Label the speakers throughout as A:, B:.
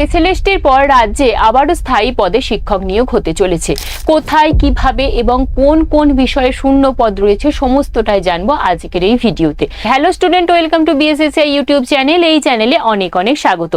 A: এসএলএসটির পর রাজ্যে আবারও স্থায়ী পদে শিক্ষক নিয়োগ হতে চলেছে। কোথায়, কিভাবে এবং কোন কোন বিষয়ে শূন্য পদ রয়েছে সমস্তটাই জানবো আজকের এই ভিডিওতে। Hello student, welcome to BSSCI YouTube channel. এই চ্যানেলে অনেক অনেক স্বাগত।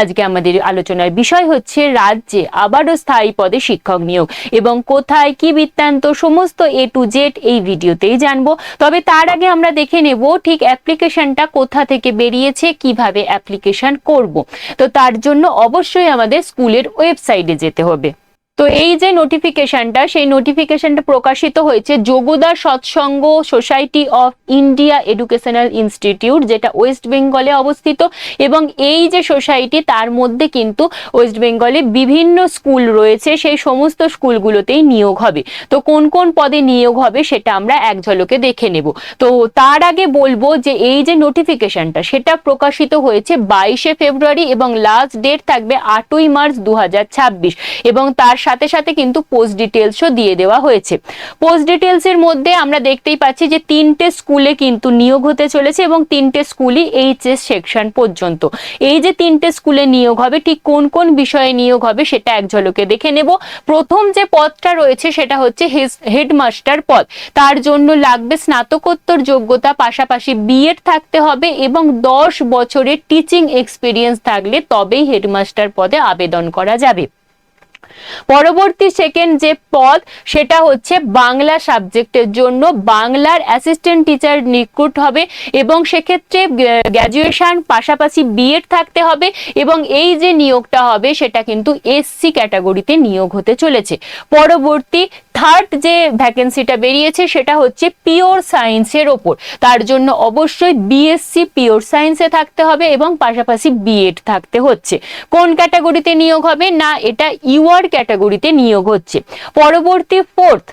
A: আজকে আমাদের আলোচনার বিষয় হচ্ছে রাজ্যে আবারও স্থায়ী পদে শিক্ষক নিয়োগ এবং কোথায়, কি বৃত্তান্ত, সমস্ত এ টু জেড এই ভিডিওতেই জানবো। তবে তার আগে আমরা দেখে নেব ঠিক অ্যাপ্লিকেশনটা কোথা থেকে বেরিয়েছে, কিভাবে অ্যাপ্লিকেশন করব। তো তার জন্য অবশ্যই আমাদের স্কুলের ওয়েবসাইটে যেতে হবে। তো এই যে নোটিফিকেশনটা, সেই নোটিফিকেশনটা প্রকাশিত হয়েছে যোগদা সৎসঙ্গ society of India educational institute, যেটা ওয়েস্ট বেঙ্গলে অবস্থিত। এবং এই যে সোসাইটি, তার মধ্যে কিন্তু ওয়েস্ট বেঙ্গলে বিভিন্ন স্কুল রয়েছে, সেই সমস্ত স্কুলগুলোতেই নিয়োগ হবে। তো কোন কোন পদে নিয়োগ হবে সেটা আমরা এক ঝলকে দেখে নেব। তো তার আগে বলবো যে এই যে নোটিফিকেশনটা, সেটা প্রকাশিত হয়েছে 22শে ফেব্রুয়ারি এবং লাস্ট ডেট থাকবে 8ই মার্চ 2026। এবং তার সাথে সাথে কিন্তু পোস্ট ডিটেলসও দিয়ে দেওয়া হয়েছে। পোস্ট ডিটেলস এর মধ্যে আমরা দেখতেই পাচ্ছি যে 3টে স্কুলে কিন্তু নিয়োগ হতে চলেছে এবং 3টে স্কুলই এইচএস সেকশন পর্যন্ত। এই যে 3টে স্কুলে নিয়োগ হবে, ঠিক কোন কোন বিষয়ে নিয়োগ হবে সেটা এক ঝলকে দেখে নেব। প্রথম যে পদটা রয়েছে সেটা হচ্ছে হেডমাস্টার পদ। তার জন্য লাগবে স্নাতকোত্তর যোগ্যতা, পাশাপাশি বিএড থাকতে হবে এবং 10 বছরের টিচিং এক্সপিরিয়েন্স থাকলে তবেই হেডমাস্টার পদে আবেদন করা যাবে। পরবর্তী সেকেন্ড যে পদ, সেটা হচ্ছে বাংলা সাবজেক্টের জন্য বাংলার অ্যাসিস্ট্যান্ট টিচার রিক্রুট হবে এবং সেক্ষেত্রে গ্র্যাজুয়েশন পাশাপাশি বিএড থাকতে হবে। এবং এই যে নিয়োগটা হবে সেটা কিন্তু এসসি ক্যাটাগরিতে নিয়োগ হতে চলেছে। পরবর্তী থার্ড যে ভ্যাকেন্সিটা বেরিয়েছে সেটা হচ্ছে পিওর সায়েন্সের ওপর। তার জন্য অবশ্যই বিএসসি পিওর সায়েন্সে থাকতে হবে এবং পাশাপাশি বিএড থাকতে হচ্ছে। কোন ক্যাটাগরিতে নিয়োগ হবে না, এটা ইউআর ক্যাটাগরিতে নিয়োগ হচ্ছে। পরবর্তী ফোর্থ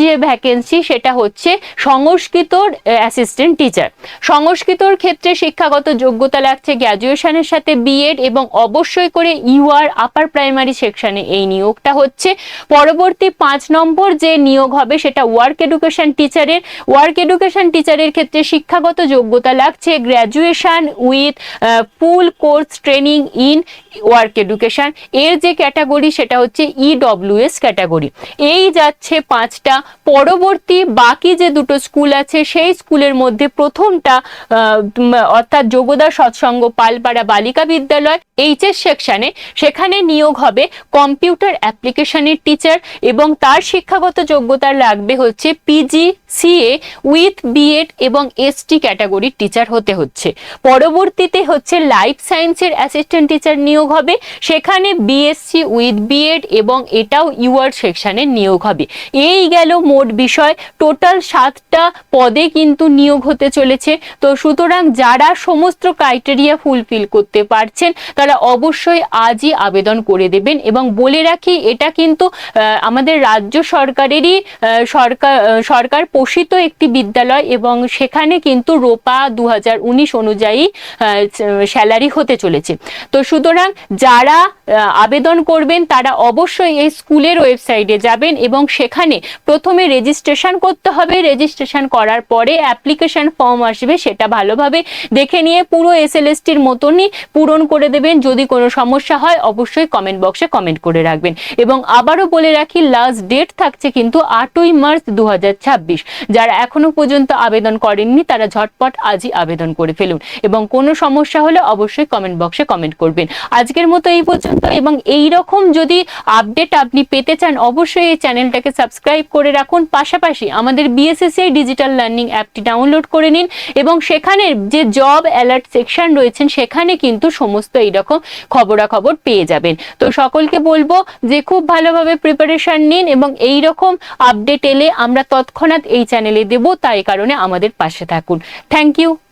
A: যে ভ্যাকেন্সি সেটা হচ্ছে সংস্কৃতর অ্যাসিস্ট্যান্ট টিচার। সংস্কৃতর ক্ষেত্রে শিক্ষাগত যোগ্যতা লাগছে গ্র্যাজুয়েশনের সাথে বিএড এবং অবশ্যই করে ইউআর আপার প্রাইমারি সেকশনে এই নিয়োগটা হচ্ছে। পরবর্তী 5 নম্বর যে নিয়োগ হবে সেটা ওয়ার্ক এডুকেশন টিচারের। ওয়ার্ক এডুকেশন টিচারের ক্ষেত্রে শিক্ষাগত যোগ্যতা লাগছে graduation with full course training in work education. এর যে ক্যাটাগরি সেটা হচ্ছে ইডব্লিউএস ক্যাটাগরি। এই যাচ্ছে 5টা। পরবর্তী বাকি যে দুটো স্কুল আছে সেই স্কুলের মধ্যে প্রথমটা অর্থাৎ যোগদা সৎসঙ্গ পালপাড়া বালিকা বিদ্যালয় এইচএস সেকশনে, সেখানে নিয়োগ হবে কম্পিউটার অ্যাপ্লিকেশনের টিচার এবং তার শিক্ষাগত যোগ্যতা লাগবে হচ্ছে পিজি সিএ উইথ বিএড এবং এসটি ক্যাটাগরির টিচার হতে হচ্ছে। পরবর্তীতে হচ্ছে লাইফ সায়েন্সের অ্যাসিস্ট্যান্ট টিচার নিয়োগ হবে, সেখানে বিএসসি উইথ বিএড এবং এটাও ইউআর সেকশনে নিয়োগ হবে। এই গেল মোট বিষয়। টোটাল 7টা পদে কিন্তু নিয়োগ হতে চলেছে। তো সুতরাং যারা সমস্ত ক্রাইটেরিয়া ফুলফিল করতে পারছেন তারা অবশ্যই আজই আবেদন করে দেবেন। এবং বলে রাখি, এটা কিন্তু আমাদের রাজ্য সরকারেরই সরকার পোষিত একটি বিদ্যালয় এবং সেখানে কিন্তু রোপা 2019 অনুযায়ী স্যালারি হতে চলেছে। তো সুতরাং যারা আবেদন করবেন তারা অবশ্যই এই স্কুলের ওয়েবসাইটে যাবেন এবং সেখানে প্রথমে রেজিস্ট্রেশন করতে হবে। রেজিস্ট্রেশন করার পরে অ্যাপ্লিকেশন ফর্ম আসবে, সেটা ভালোভাবে দেখে নিয়ে পুরো এসএলএসটির মতনই পূরণ করে দেবেন। যদি কোনো সমস্যা হয় অবশ্যই কমেন্ট বক্সে কমেন্ট করে রাখবেন। এবং আবারও বলে রাখি, লাস্ট ডেট থাকছে কিন্তু 8ই মার্চ 2026। যারা এখনো পর্যন্ত আবেদন করেননি তারা ঝটপট আজই আবেদন করে ফেলুন এবং কোনো সমস্যা হলে অবশ্যই কমেন্ট বক্সে কমেন্ট করবেন। আজকের মতো এই পর্যন্ত। এবং এই রকম যদি আপডেট আপনি পেতে চান অবশ্যই এই চ্যানেলটাকে সাবস্ক্রাইব করে রাখুন। পাশাপাশি আমাদের বিএসএসসিআই ডিজিটাল লার্নিং অ্যাপটি ডাউনলোড করে নিন এবং সেখানে যে জব অ্যালার্ট সেকশন রয়েছেন সেখানে কিন্তু সমস্ত এইরকম খবরাখবর পেয়ে যাবেন। তো সকলকে বলবো যে খুব ভালোভাবে প্রিপারেশন নিন এবং এই রকম আপডেট এলে আমরা তৎক্ষণাৎ এই চ্যানেলে দেব, তাই কারণে আমাদের পাশে থাকুন। Thank you.